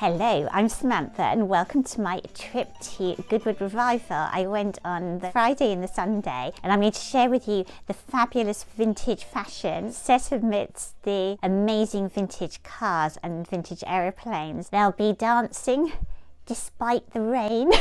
Hello, I'm Samantha and welcome to my trip to Goodwood Revival. I went on the Friday and the Sunday and I'm going to share with you the fabulous vintage fashion set amidst the amazing vintage cars and vintage aeroplanes. There'll be dancing despite the rain.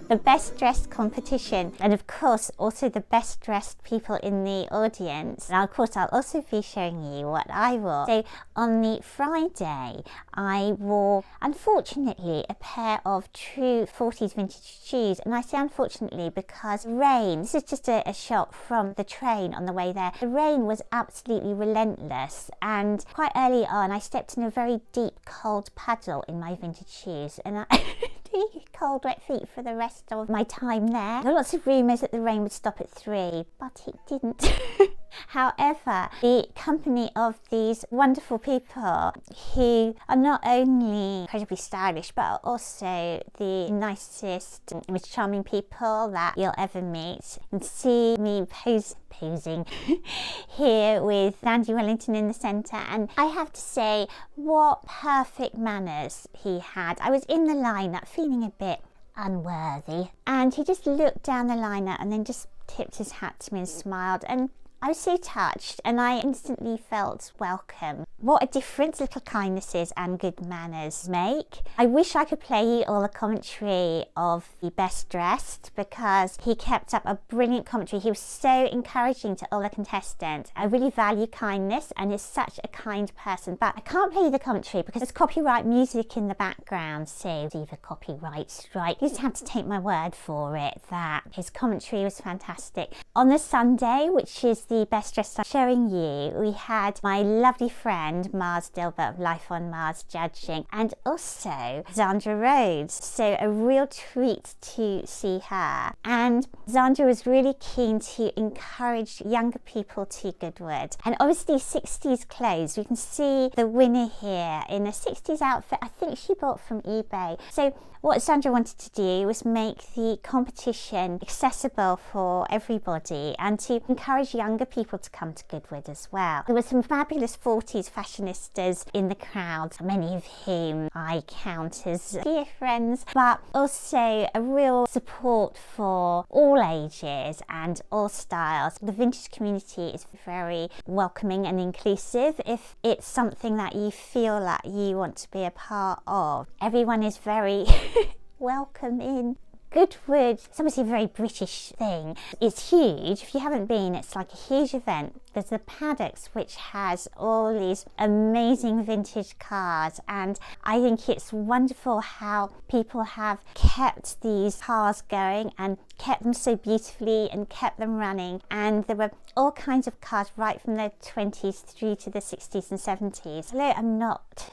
The best dressed competition, and of course also the best dressed people in the audience. And of course I'll also be showing you what I wore. So on the Friday I wore, unfortunately, a pair of true 40s vintage shoes, and I say unfortunately because rain, this is just a shot from the train on the way there. The rain was absolutely relentless, and quite early on I stepped in a very deep cold puddle in my vintage shoes, and I cold wet feet for the rest of my time there. There were lots of rumours that the rain would stop at 3, but it didn't. However, the company of these wonderful people who are not only incredibly stylish but are also the nicest, most charming people that you'll ever meet. And see me posing here with Andy Wellington in the centre, and I have to say, what perfect manners he had. I was in the lineup feeling a bit unworthy, and he just looked down the lineup and then just tipped his hat to me and smiled, and I was so touched and I instantly felt welcome. What a difference little kindnesses and good manners make. I wish I could play you all a commentary of the best dressed, because he kept up a brilliant commentary. He was so encouraging to all the contestants. I really value kindness and is such a kind person, but I can't play you the commentary because there's copyright music in the background, so either copyright strike. You just have to take my word for it that his commentary was fantastic. On the Sunday, which is the best dressed I'm showing you, we had my lovely friend Mars Dilbert of Life on Mars judging, and also Zandra Rhodes, so a real treat to see her. And Zandra was really keen to encourage younger people to Goodwood, and obviously 60s clothes. We can see the winner here in a 60s outfit I think she bought from eBay. So what Zandra wanted to do was make the competition accessible for everybody and to encourage younger people to come to Goodwood as well. There were some fabulous 40s fashionistas in the crowd, many of whom I count as dear friends, but also a real support for all ages and all styles. The vintage community is very welcoming and inclusive if it's something that you feel like you want to be a part of. Everyone is very welcome in Goodwood. It's obviously a very British thing. It's huge. If you haven't been, it's like a huge event. There's the paddocks, which has all these amazing vintage cars, and I think it's wonderful how people have kept these cars going and kept them so beautifully and kept them running. And there were all kinds of cars right from the 20s through to the 60s and 70s. Hello, I'm not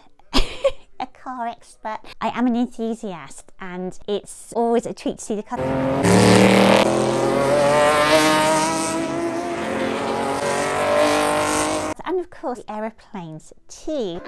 a car expert. I am an enthusiast, and it's always a treat to see the car. And of course aeroplanes too.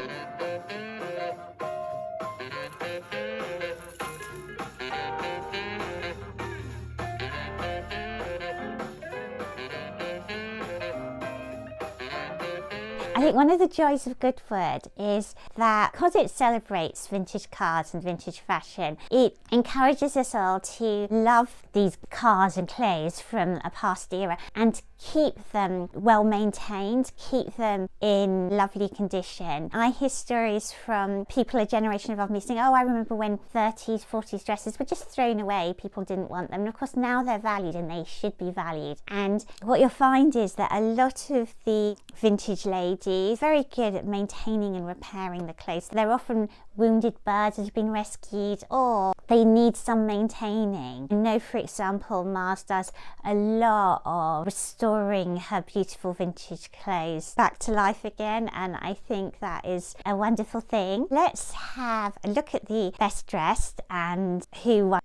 I think one of the joys of Goodwood is that because it celebrates vintage cars and vintage fashion, it encourages us all to love these cars and clothes from a past era and keep them well maintained, keep them in lovely condition. I hear stories from people a generation above me saying, oh, I remember when 30s, 40s dresses were just thrown away, people didn't want them. And of course now they're valued and they should be valued. And what you'll find is that a lot of the vintage ladies are very good at maintaining and repairing the clothes. They're often wounded birds that have been rescued, or they need some maintaining. I know, for example, Mars does a lot of restoring her beautiful vintage clothes back to life again, and I think that is a wonderful thing. Let's have a look at the best dressed and who won.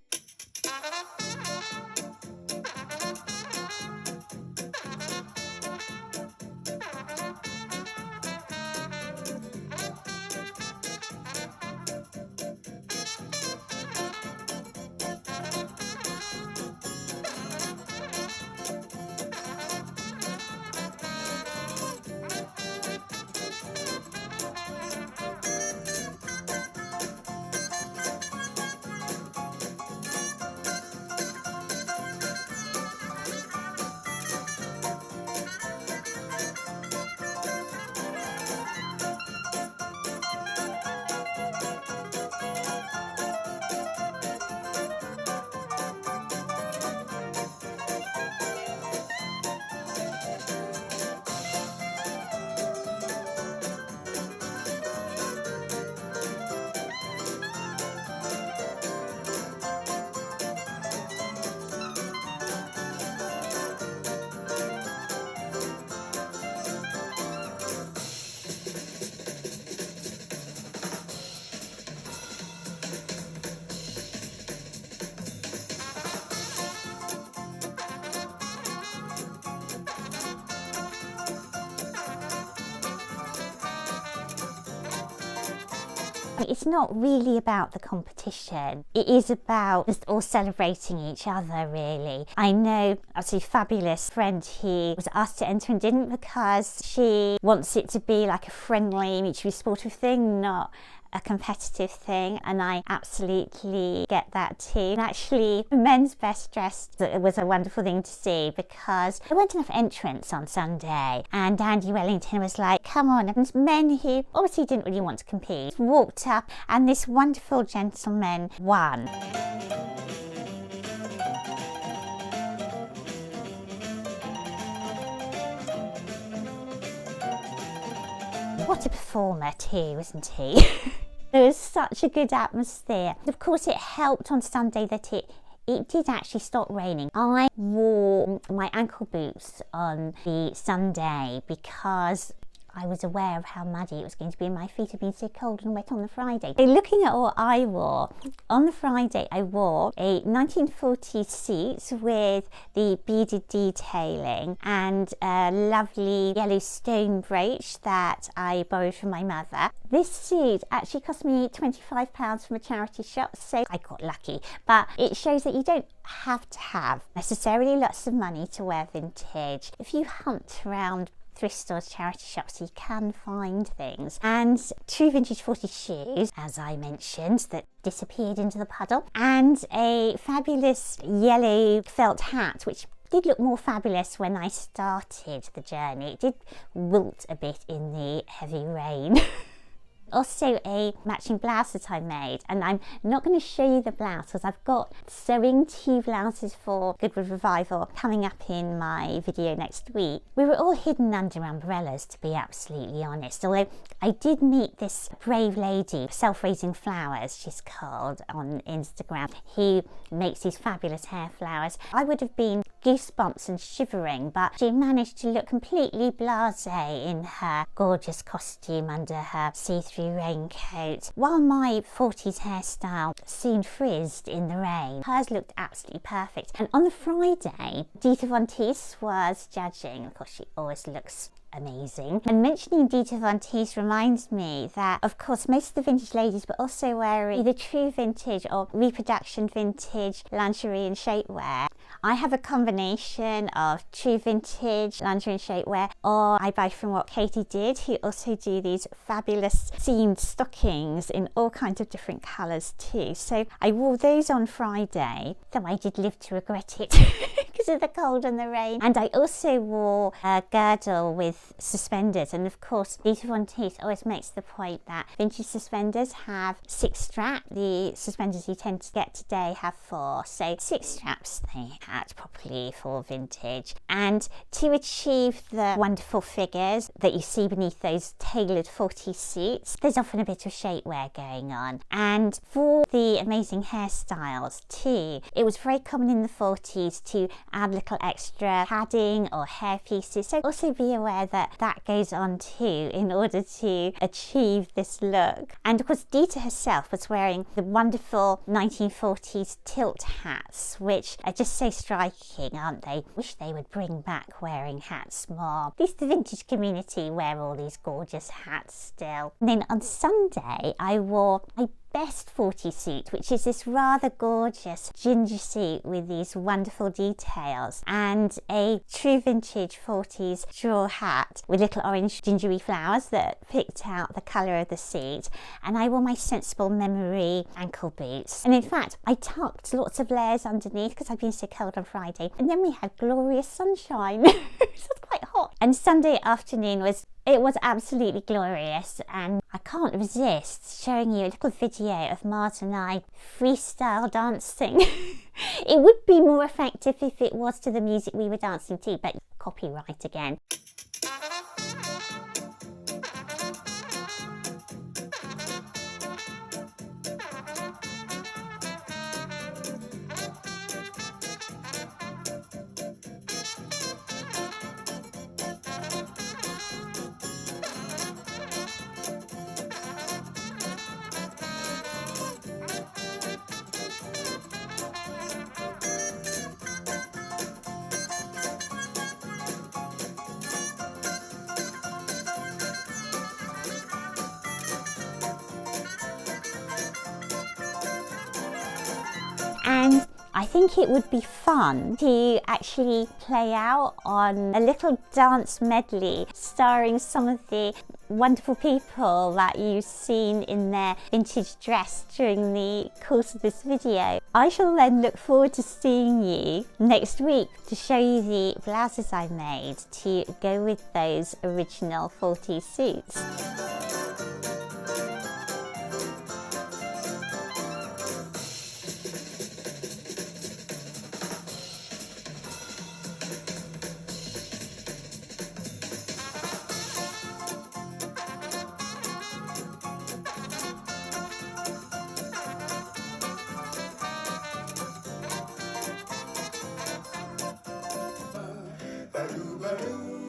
It's not really about the competition. It is about just all celebrating each other, really. I know a fabulous friend who was asked to enter and didn't because she wants it to be like a friendly, mutually supportive thing, not a competitive thing, and I absolutely get that too. And actually, men's best dressed was a wonderful thing to see because there weren't enough entrants on Sunday, and Andy Wellington was like, come on, and men who obviously didn't really want to compete walked up, and this wonderful gentleman won. What a performer too, isn't he? There was such a good atmosphere. Of course, it helped on Sunday that it did actually stop raining. I wore my ankle boots on the Sunday because I was aware of how muddy it was going to be, and my feet had been so cold and wet on the Friday. So looking at what I wore, on the Friday I wore a 1940s suit with the beaded detailing and a lovely yellow stone brooch that I borrowed from my mother. This suit actually cost me £25 from a charity shop, so I got lucky. But it shows that you don't have to have necessarily lots of money to wear vintage. If you hunt around thrift stores, charity shops, you can find things. And true vintage 40s shoes, as I mentioned, that disappeared into the puddle, and a fabulous yellow felt hat, which did look more fabulous when I started the journey. It did wilt a bit in the heavy rain. Also a matching blouse that I made, and I'm not going to show you the blouse because I've got sewing 2 blouses for Goodwood Revival coming up in my video next week. We were all hidden under umbrellas, to be absolutely honest, although I did meet this brave lady, Self-Raising Flowers she's called on Instagram, who makes these fabulous hair flowers. I would have been goosebumps and shivering, but she managed to look completely blasé in her gorgeous costume under her see-through raincoat, while my 40s hairstyle soon frizzed in the rain. Hers looked absolutely perfect. And on the Friday, Dita von Teese was judging. Of course, she always looks amazing. And mentioning Dita von Teese reminds me that, of course, most of the vintage ladies were also wearing either true vintage or reproduction vintage lingerie and shapewear. I have a combination of true vintage lingerie and shapewear, or I buy from what Katie did, who also do these fabulous seamed stockings in all kinds of different colours too. So I wore those on Friday, though I did live to regret it because of the cold and the rain. And I also wore a girdle with suspenders, and of course Dita von Teese always makes the point that vintage suspenders have 6 straps. The suspenders you tend to get today have 4, so 6 straps they had properly for vintage. And to achieve the wonderful figures that you see beneath those tailored 40s suits, there's often a bit of shapewear going on. And for the amazing hairstyles too, it was very common in the 40s to add little extra padding or hair pieces, so also be aware that that goes on too in order to achieve this look. And of course Dita herself was wearing the wonderful 1940s tilt hats, which are just so striking, aren't they? Wish they would bring back wearing hats more. At least the vintage community wear all these gorgeous hats still. And then on Sunday I wore my best 40s suit, which is this rather gorgeous ginger suit with these wonderful details, and a true vintage 40s straw hat with little orange gingery flowers that picked out the colour of the suit. And I wore my sensible memory ankle boots, and in fact I tucked lots of layers underneath because I'd been so cold on Friday, and then we had glorious sunshine. It was quite hot. And Sunday afternoon was absolutely glorious, and I can't resist showing you a little video of Mars and I freestyle dancing. It would be more effective if it was to the music we were dancing to, but copyright again. And I think it would be fun to actually play out on a little dance medley starring some of the wonderful people that you've seen in their vintage dress during the course of this video. I shall then look forward to seeing you next week to show you the blouses I made to go with those original 40s suits. Ba-doo, ba-doo.